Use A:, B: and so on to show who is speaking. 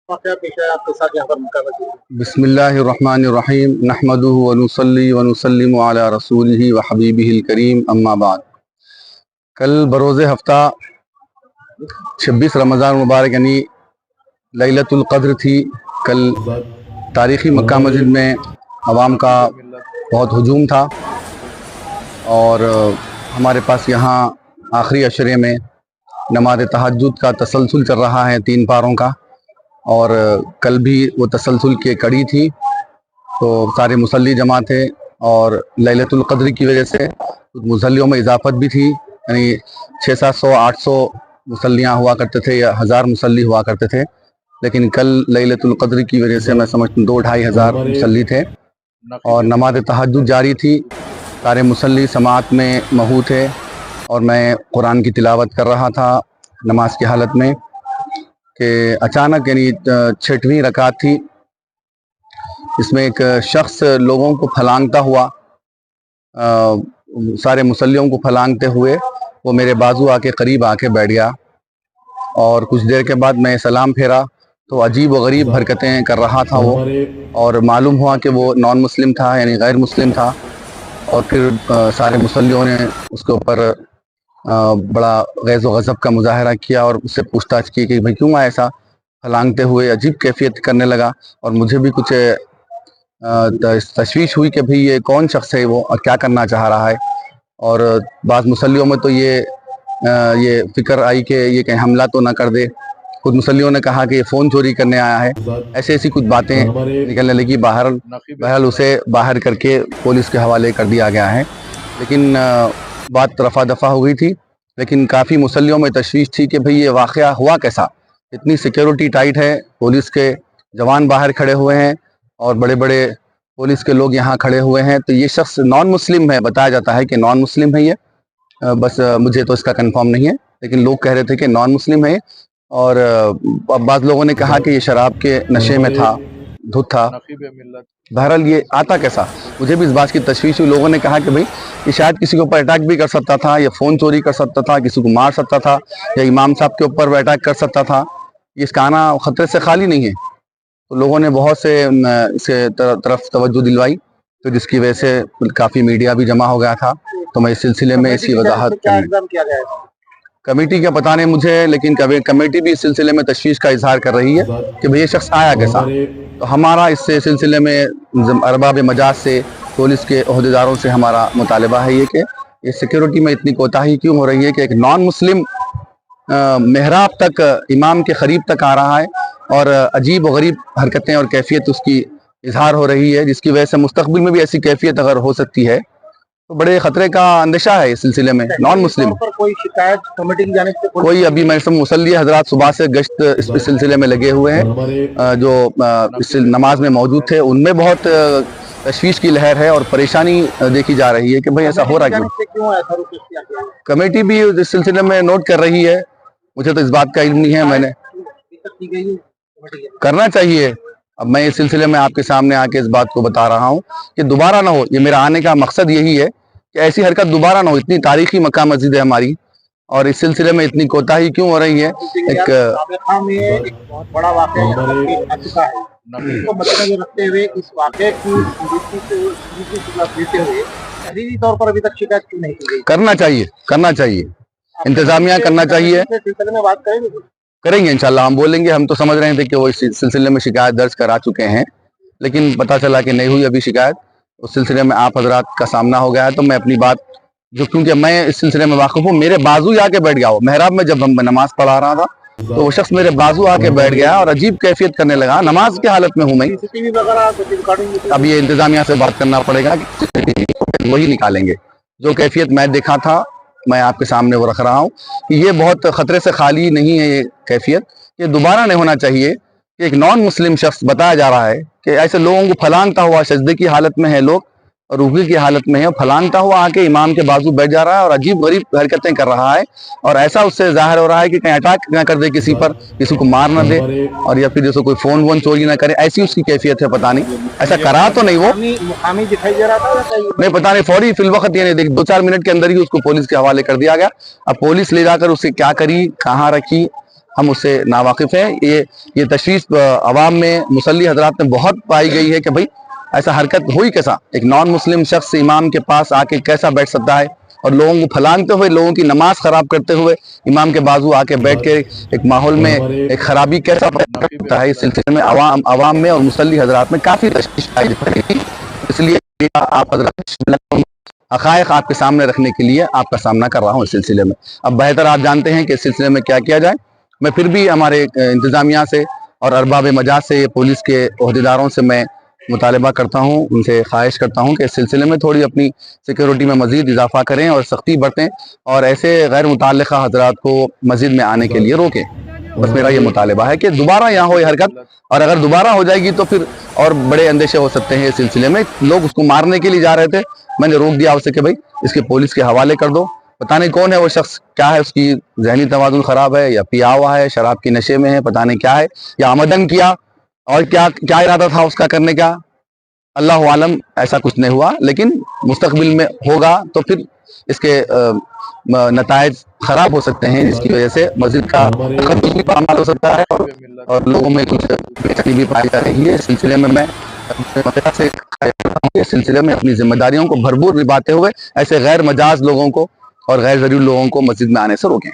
A: वाक़या पेश आया आपके साथ यहाँ पर मक्का मस्जिद में?
B: बिस्मिल्लाहिर्रहमानिर्रहीम नहमदुहु व नुसल्ली व नुसल्लिमु अला रसूलिही व हबीबिहिल करीम अम्मा बाद। कल बरोज़ हफ्ता 26 रमज़ान मुबारक यानी लैलतुल क़द्र थी। कल तारीख़ी मक्का मस्जिद में अवाम का बहुत हुजूम था और हमारे पास यहाँ आखिरी अशरे में नमाज तहज्जुद का तसलसल चल रहा है 3 पारों का, और कल भी वो तसलसल की कड़ी थी। तो सारे मुसल्ली जमा थे और लैलतुल क़द्र की वजह से मुसल्लियों में इजाफत भी थी, यानी 600-700-800 मुसल्लियाँ हुआ करते थे या 1000 मुसल्ली हुआ करते थे। लेकिन कल लैलतुल क़द्र की वजह से मैं समझता हूँ 2-2.5 हज़ार मुसल्ली थे और नमाज तहज्जुद जारी थी। सारे मुसल्ली समात में महू थे और मैं कुरान की तिलावत कर रहा था नमाज की हालत में कि अचानक यानी 6वीं रकात थी, इसमें एक शख्स लोगों को फलांगता हुआ, सारे मुसल्लियों को फलांगते हुए वो मेरे बाजू आके करीब आके बैठ गया और कुछ देर के बाद मैं सलाम फेरा तो अजीब व गरीब हरकतें कर रहा था वो, और मालूम हुआ कि वो नॉन मुस्लिम था यानी गैर मुस्लिम था। और फिर सारे मुसल्लियों ने उसके ऊपर बड़ा गैज़ व गज़ब का मुजाहरा किया और उससे पूछताछ की कि भाई क्यों ऐसा फलांगते हुए, अजीब कैफियत करने लगा। और मुझे भी कुछ तशवीश हुई कि भाई ये कौन शख्स है वो और क्या करना चाह रहा है। और बाज़ मुसल्लियों में तो ये फ़िक्र आई कि ये कहीं हमला तो ना कर दे। कुछ मुसल्लियों ने कहा कि ये फ़ोन चोरी करने आया है। ऐसी कुछ बातें निकलने लगी। बहरहाल उसे बाहर करके पुलिस के हवाले कर दिया गया है। लेकिन बात रफ़ा दफ़ा हो गई थी, लेकिन काफ़ी मुसल्लियों में तशवीश थी कि भाई ये वाक़या हुआ कैसा। इतनी सिक्योरिटी टाइट है, पुलिस के जवान बाहर खड़े हुए हैं और बड़े बड़े पुलिस के लोग यहाँ खड़े हुए हैं। तो ये शख्स नॉन मुस्लिम है, बताया जाता है कि नॉन मुस्लिम है ये, बस मुझे तो इसका कंफर्म नहीं है, लेकिन लोग कह रहे थे कि नॉन मुस्लिम है। और बाज़ लोगों ने कहा कि ये शराब के नशे में था, धुत था। बहरहाल ये आता कैसा, मुझे भी इस बात की तशवीश हुई। लोगों ने कहा कि भाई ये शायद किसी के ऊपर अटैक भी कर सकता था, या फ़ोन चोरी कर सकता था, किसी को मार सकता था, या इमाम साहब के ऊपर वो अटैक कर सकता था। इसका आना ख़तरे से खाली नहीं है। तो लोगों ने बहुत से इसके तरफ तवज्जो दिलवाई, तो जिसकी वजह से काफ़ी मीडिया भी जमा हो गया था। तो मैं इस सिलसिले में इसकी वजाहत कमेटी का पता नहीं मुझे, लेकिन कमेटी भी इस सिलसिले में तशवीश का इजहार कर रही है कि भाई ये शख्स आया कैसा। तो हमारा इस सिलसिले में अरबाब मजाज से, पुलिस के ओहदेदारों से हमारा मुतालबा है ये कि ये सिक्योरिटी में इतनी कोताही क्यों हो रही है कि एक नॉन मुस्लिम मेहराब तक, इमाम के करीब तक आ रहा है और अजीब व गरीब हरकतें और कैफियत उसकी इजहार हो रही है, जिसकी वजह से मुस्तकबिल में भी ऐसी कैफियत अगर हो सकती है तो बड़े खतरे का अंदेशा है इस सिलसिले में। नॉन मुस्लिम
A: पर कोई शिकायत कमेटी की जानिब से
B: कोई अभी मैं सब मुसल्ली हजरात सुबह से गश्त इस सिलसिले में लगे हुए हैं, जो इस नमाज में मौजूद थे उनमें बहुत तशवीश की लहर है और परेशानी देखी जा रही है कि भाई ऐसा हो रहा क्यों। कमेटी भी इस सिलसिले में नोट कर रही है, मुझे तो इस बात का इल्म नहीं है। मैंने करना चाहिए। अब मैं इस सिलसिले में आपके सामने आके इस बात को बता रहा हूँ कि दोबारा ना हो। ये मेरा आने का मकसद यही है कि ऐसी हरकत दोबारा ना हो। इतनी तारीखी मक्का मस्जिद है हमारी और इस सिलसिले में इतनी कोताही क्यों हो रही है।
A: एक बहुत बड़ा वाक़या आ चुका है, इसको मद्देनजर रखते हुए इस वाक़े की देते हुए तहरीरी तौर पर अभी तक शिकायत क्यों नहीं की गई?
B: करना चाहिए इंतजामिया करना चाहिए।
A: सिलसिले में बात
B: करेंगे इंशाल्लाह, हम बोलेंगे। हम तो समझ रहे थे कि वो इस सिलसिले में शिकायत दर्ज करा चुके हैं, लेकिन पता चला कि नहीं हुई अभी शिकायत। उस सिलसिले में आप हजरात का सामना हो गया है, तो मैं अपनी बात जो, क्योंकि मैं इस सिलसिले में वाकिफ हूँ, मेरे बाजू आके बैठ गया वो मेहराब में। जब हम नमाज पढ़ा रहा था तो वो शख्स मेरे बाजू आके बैठ गया और अजीब कैफियत करने लगा। नमाज की हालत में हूँ मैं। अब ये इंतजामिया से बात करना पड़ेगा, वही निकालेंगे। जो कैफियत मैं देखा था मैं आपके सामने वो रख रहा हूँ कि ये बहुत खतरे से खाली नहीं है। ये कैफियत ये दोबारा नहीं होना चाहिए कि एक नॉन मुस्लिम शख्स, बताया जा रहा है कि ऐसे लोगों को फलांगता हुआ, सजदे की हालत में है लोग और रुकू की हालत में है, फलांगता हुआ आके इमाम के बाजू बैठ जा रहा है और अजीब गरीब हरकतें कर रहा है। और ऐसा उससे जाहिर हो रहा है कि कहीं अटैक ना कर दे किसी पर, किसी को मार ना दे, और या फिर जैसे कोई फोन वोन चोरी ना करे, ऐसी उसकी कैफियत है। पता नहीं ऐसा करा तो नहीं वो,
A: दिखाई दे रहा था
B: नहीं पता नहीं। फौरी फिलवक्त ये नहीं देख 2-4 मिनट के अंदर ही उसको पुलिस के हवाले कर दिया गया। अब पुलिस ले जाकर उसे क्या करी, कहाँ रखी, हम उससे नावाकिफ हैं। ये तशवीश अवाम में मुसल्ली हजरात में बहुत पाई गई है कि भाई ऐसा हरकत हुई कैसा, एक नॉन मुस्लिम शख्स इमाम के पास आके कैसा बैठ सकता है और लोगों को फलांगते हुए, लोगों की नमाज खराब करते हुए इमाम के बाजू आके बैठ के एक माहौल में एक खराबी कैसा पैदा करता है। इस सिलसिले में अवाम में और मुसल्ली हजरात में काफी तशवीश पाई गई। इसलिए आप हजरात हक़ाइक़ आपके सामने रखने के लिए आपका सामना कर रहा हूँ इस सिलसिले में। अब बेहतर आप जानते हैं कि इस सिलसिले में क्या किया जाए। मैं फिर भी हमारे इंतज़ामिया से और अरबाब मजाज से, पुलिस के ओहदेदारों से मैं मुतालबा करता हूँ, उनसे ख्वाहिश करता हूँ कि इस सिलसिले में थोड़ी अपनी सिक्योरिटी में मज़ीद इजाफा करें और सख्ती बरतें और ऐसे गैर मुतल्लिक़ा हज़रात को मस्जिद में आने के लिए रोकें। बस मेरा ये मुतालबा है कि दोबारा यहाँ हो ये हरकत, और अगर दोबारा हो जाएगी तो फिर और बड़े अंदेशे हो सकते हैं इस सिलसिले में। लोग उसको मारने के लिए जा रहे थे, मैंने रोक दिया उससे कि भाई इसके पुलिस के हवाले कर दो। पता नहीं कौन है वो शख्स, क्या है उसकी जहनी तवाज़ुन खराब है या पिया हुआ है, शराब की नशे में है, पता नहीं क्या है, या आमदन किया और क्या क्या इरादा था उसका करने का, अल्लाह आलम। ऐसा कुछ नहीं हुआ, लेकिन मुस्तकबिल में होगा तो फिर इसके नताइज खराब हो सकते हैं, जिसकी वजह से मस्जिद का अमल हो सकता है और लोगों में कुछ बेचैनी भी पाई जा रही है। इस सिलसिले में मैं इस सिलसिले में अपनी जिम्मेदारियों को भरपूर निभाते हुए ऐसे गैर मजाज लोगों को और गैर जरूरी लोगों को मस्जिद में आने से रोकें।